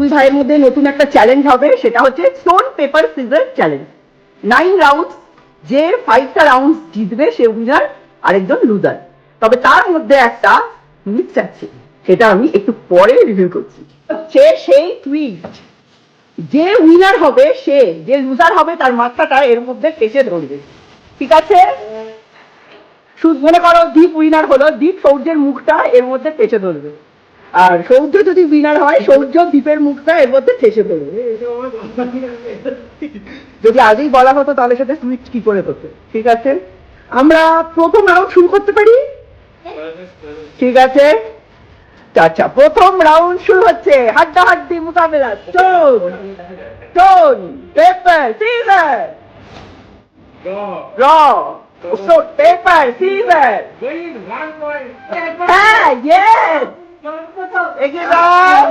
দুই ভাইয়ের মধ্যে নতুন একটা চ্যালেঞ্জ হবে, সেটা হচ্ছে stone paper caesar challenge. 9 round, যে 5টা রাউন্ড জিতবে সে উইনার, আরেকজন লুজার। তবে তার মধ্যে একটা টুইস্ট আছে, সেটা আমি একটু পরে রিভিউ করছি। হচ্ছে সেই টুইস্ট, যে উইনার হবে সে যে লুজার হবে তার মাথাটা এর মধ্যে টেসে ধরবে, ঠিক আছে? মনে করো দীপ উইনার হলো, দীপ সৌর্যের মুখটা এর মধ্যে টেসে ধরবে, আর সৌর্য যদি উইনার হয় সৌর্য দীপের মুখটা এর মধ্যে ঠেসে ধরবে। যদি আগেই বলা হতো তাহলে সেটা সুইচ কি করে হতো, ঠিক আছে? আমরা প্রথম রাউন্ড শুরু করতে পারি, ঠিক আছে? আচ্ছা, প্রথম রাউন্ড শুরু হচ্ছে। হাড্ডাহাড্ডি মোকাবেলা, stone paper caesar, draw, stone paper caesar. হ্যাঁ, ইয়েস, এগিয়ে যাও।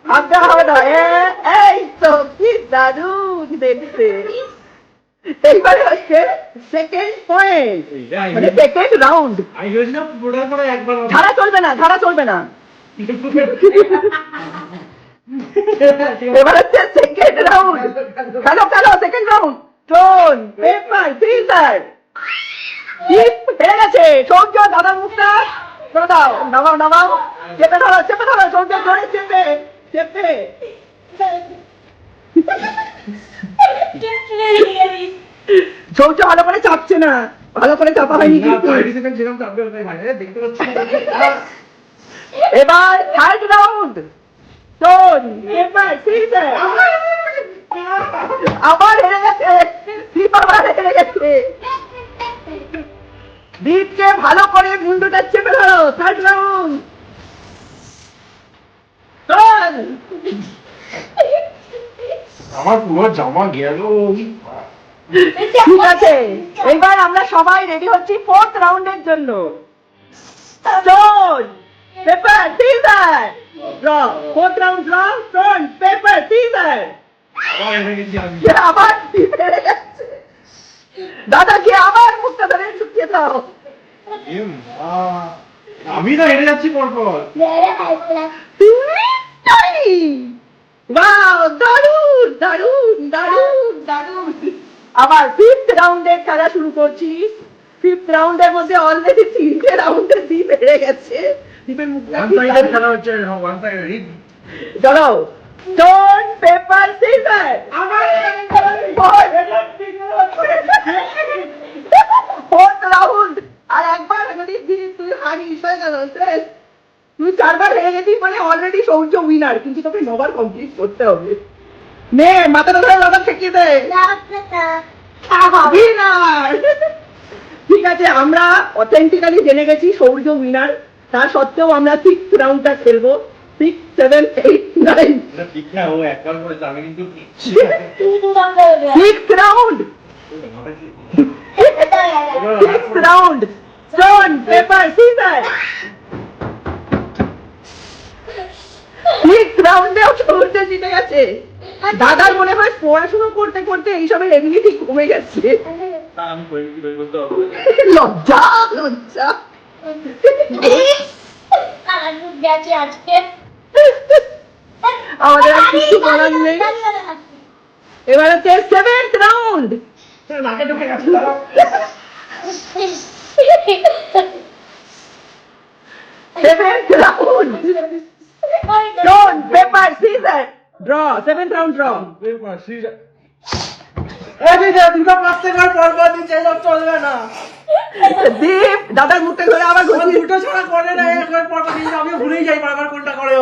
হাড্ডা হবে না, এই তো কি দারুণ দেখতে। এইবারে হচ্ছে সেকেন্ড পয়েন্ট, মানে সেকেন্ড রাউন্ড। ধারা চলবে না, ধারা চলবে না। এবার হচ্ছে সেকেন্ড রাউন্ড। খেলো খেলো, second round. Stone paper caesar. হেরে গেছে সৌর্য। দাদার মুখটা করে দাও, নামাও নামাও, চেপে ধরো চেপে ধরো, সৌর্য ধরে চেপে চেপে। সৌর্য ভালো করে চাপছে না, ভালো করে চাপা হয়নি কিন্তু। এবার third round, stone paper caesar. আবার হেরে গেছে, দীপ আবার হেরে গেছে। দীপকে ভালো করে মুন্ডুটা চেপে ধরো। থার্ড রাউন্ড, আমার পুরো জামা গেল। ঠিক আছে, এবার আমরা সবাই রেডি হচ্ছি ফোর্থ রাউন্ডের জন্য। Stone paper caesar, draw. Fourth round draw, stone paper caesar. আবার হেরে গেছে। দাদাকে আবার মুখটা ধরে ঢুকিয়ে দাও। আমি তো হেরে যাচ্ছি পরপর। দারুণ দারুণ দারুণ দারুণ। আবার ফিফথ রাউন্ডের খেলা শুরু করছি। ফিফথ রাউন্ডের মধ্যে অলরেডি 3টে রাউন্ডে দীপ হেরে গেছে। দীপের মুখটা খেলা হচ্ছে, চলো, stone paper scissor. Fourth round, আর একবার যদি তুই হারিস হয়ে গেল, তুই 4বার হেরে গেছিস, মানে অলরেডি সৌর্য উইনার, কিন্তু তোকে 9বার কমপ্লিট করতে হবে। নে মাথাটা ধরে লাগা ঠেকিয়ে দে, উইনার। ঠিক আছে, আমরা অথেন্টিক্যালি জেনে গেছি সৌর্য উইনার, তা সত্ত্বেও আমরা 6th রাউন্ডটা খেলবো। 6, 7, 8, 9। ঠিক না, ও একবার করে যাবে কিন্তু। 6th round, 6th round, stone paper caesar. 6th রাউন্ডেও Shaurya জিতে গেছে। দাদার মনে হয় পড়াশোনা করতে করতে এইসবের এবিলিটি কমে গেছে। লজ্জা লজ্জা। আমাদের আর কিছু বলার নেই। এবার হচ্ছে 7th রাউন্ড। নাকে ঢুকে গেছে। Seventh round. Stone, paper, scissors. Draw. 7th round draw. দীপ দাদার মুখটা ধরে আবার দুটো ছাড়া করে না, একবার পর আমি ভুলেই যাই বারবার কোনটা করে।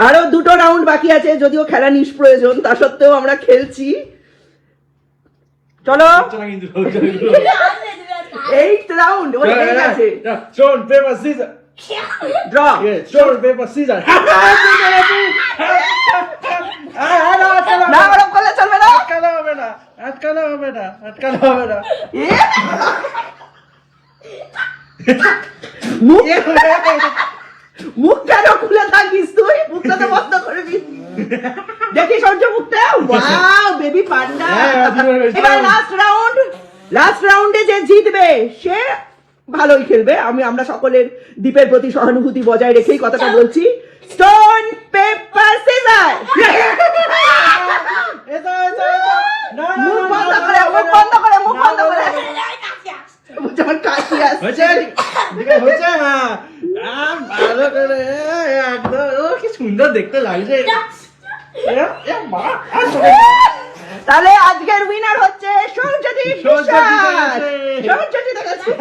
আরো 2টো রাউন্ড বাকি আছে, যদিও খেলা নিষ্প্রয়োজন, তা সত্ত্বেও আমরা খেলছি। চলো, 8th রাউন্ড হয়ে গেছে। Stone paper caesar, draw. Stone paper caesar. না, ওরকম করলে চলবে না। আটকানো হবে না, আটকানো হবে না, আটকানো হবে না। মুখ কেন খুলে থাকিস তুই? মুখটা তো বন্ধ করে দিস। দেখি সূর্য মুখটা। ওয়াও, বেবি পান্ডা। এবার লাস্ট রাউন্ড। লাস্ট রাউন্ডে যে জিতবে সে ভালোই খেলবে। আমরা সকলের দীপের প্রতি সহানুভূতি বজায় রেখেই কথাটা বলছি। Stone paper caesar. মুখ বন্ধ করে, মুখ বন্ধ করে, মুখ বন্ধ করে। আমার কাশি আসছে। হয়েছে না ভালো করে একদম কি সুন্দর দেখতে লাগছে। তাহলে আজকের উইনার হচ্ছে সৌর্যদীপ বিশ্বাস। সৌর্যদীপ দেখাচ্ছে।